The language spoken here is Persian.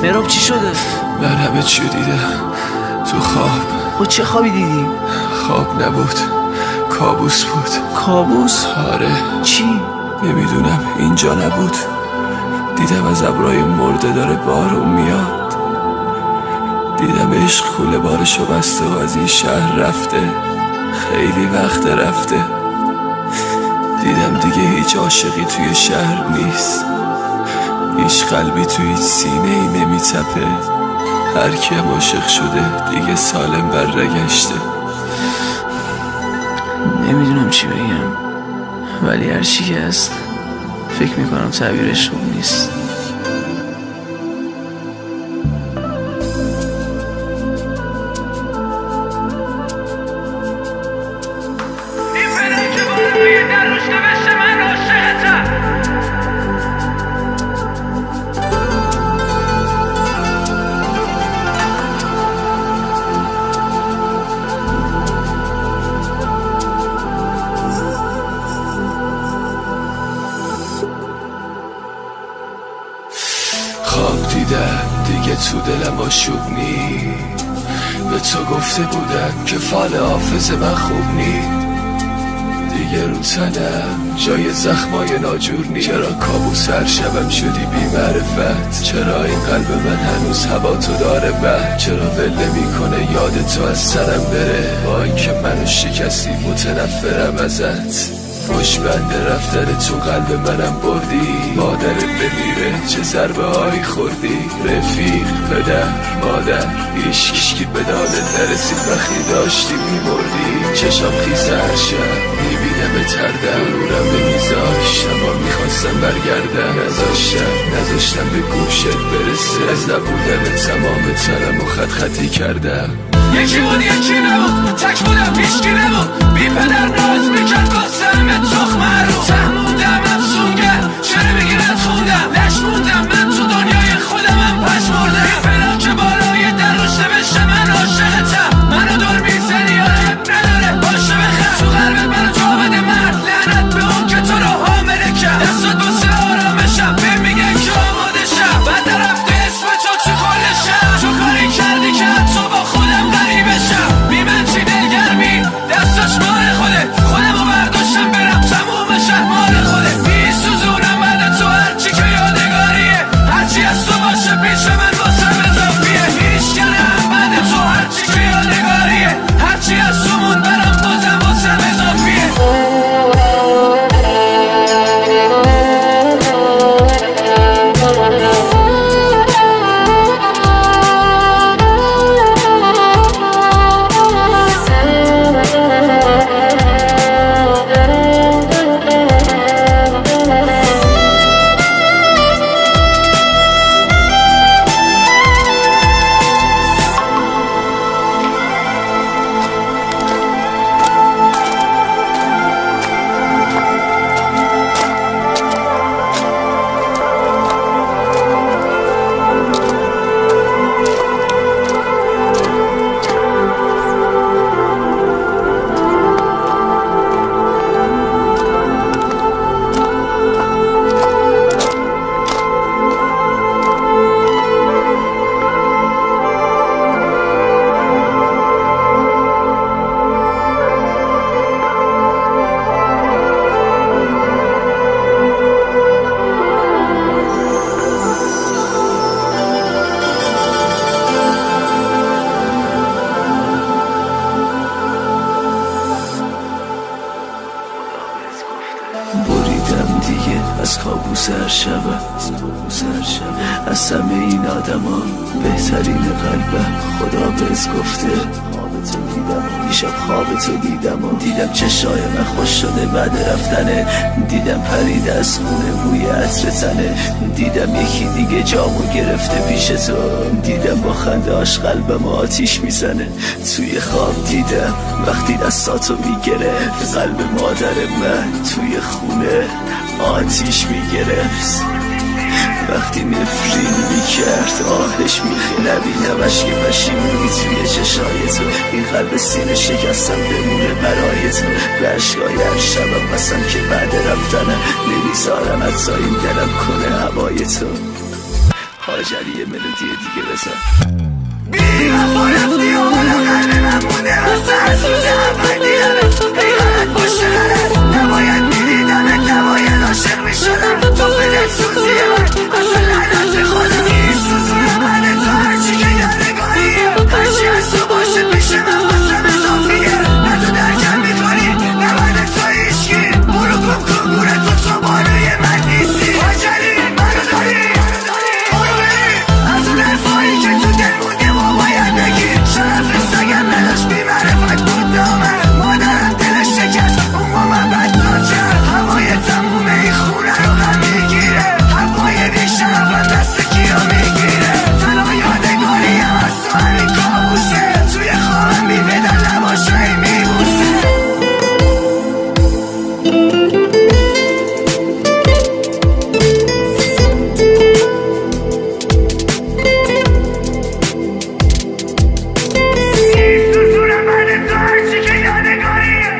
مهراب چی شده؟ من همه چیو دیدم تو خواب. خب چه خوابی دیدی؟ خواب نبود، کابوس بود. کابوس؟ آره. چی؟ نمیدونم، اینجا نبود. دیدم از ابرای مرده داره بارون میاد. دیدم عشق کوله بارشو بسته و از این شهر رفته، خیلی وقت رفته. دیدم دیگه هیچ عاشقی توی شهر نیست، هیچ قلبی توی هیچ سینه ای نمیتپه. هر کی هم عاشق شده دیگه سالم برنگشته. نمیدونم چی بگم، ولی هر چی که هست فکر میکنم تعبیرش خوب نیست. خواب دیدم دیگه تو دلم آشوب نی. به تو گفته بودم که فال حافظ من خوب نی. دیگه رو تنم جای زخمای ناجور نی. چرا کابوس هر شبم شدی بی معرفت؟ چرا این قلب من هنوز هوا تو داره بد؟ چرا ول نمیکنه یاد تو از سرم بره؟ با اینکه منو شکستی متنفرم ازت. خوشبند رفتن تو قلب منم بردی. مادرت بمیره چه ضربه هایی خوردی. رفیق، پدر، مادر، هیچکی به دادت نرسید وقتی داشتی میمردی. چشام خیزه هر شب میبینم تردم، رورم نمیذاشت اما میخواستم برگردم. نذاشتم به گوشت برسه. از نبودن تمام تنم و خطی کردم. یکی بود یکی نبود، تک بودم هیچکی نبود. بی پدر ناز میکرد واسه همه تخمه رو. تهموندم افسونگر چرا بگیرد خوندم. لش موندم من تو دنیای خودمم پشمردم. بی پدر که بالای در روش نوشته من عاشقتم. منو دور میزنی آره نداره باشه بخم. تو قلبت منو جا بده مرد، لعنت به اون که تو رو حامله کرد. دستات واسه آرامشم به میگه که آماده شم. بعد رفته اسم تو کل شم. تو کاری کردی که حتی با خودم غریبشم. بی من چی دلگرمی دستاش مال خوده. خودمو برداشتم برم تموم شهر مال خوده. بی سوزونم بعد تو هرچی که یادگاریه. هرچی از تو باشه پیش من واسم اضافیه. هیچ کنم بعد تو هرچی که یادگاریه. هرچی از تو مون برم بازم واسم اضافیه. بریدم دیگه از کابوس هر شبم. از همه این آدم ها بهترین قلبم خدا بهت گفته. دیشب خوابتو دیدم چشای من خوش شده بعد رفتنه. دیدم پرید از خونه بوی عطر تنه. دیدم یکی دیگه جامو گرفته پیش تو. دیدم با خندهاش قلبم آتیش میزنه. توی خواب دیدم وقتی دستاتو میگرفت. قلب مادر من توی خونه آتیش میگرفت. وقتی نفرین میکرد آهش میخی. نبینمش که پشیمونی توی چشای تو. این قلب سینه شکستم بمونه برای تو. به عشقای هر شبم بسم که بعد رفتنم نمیذارم حتی این دلم کنه هوای تو. خواجری یه ملودی دیگه بزن. بی وفا رفتی و حالا قلب من مونده واسه از روز اول دیدمت ای غلط پشت غلط نباید میدیدمت نباید عاشق میشدم تو بدت سوزی من اصلا لعنت خودم نیست سوزون من تو هرچی که یادگاریه هرچی از تو باشه پیش من واسم اضافیه نه تو درکم میکنی نه من تو هیچکی برو گم کن گوره تو بالای من نیستی خواجری منو داری برو بری از اون حرفایی که تو دل مونده و باید بگی شرف سگم نداشت بی معرفت بود نامه مادرم دلش شکست اون با من بدنام کرد هوای تموم این خونه رو هم میگیره هوای بی شرفم دست کیا میگیره تنها یادگاریم از تو همین کابوسه توی خوابم میبدن لباشایی میبوسه سوزونم من تو هرچی که یادگاریه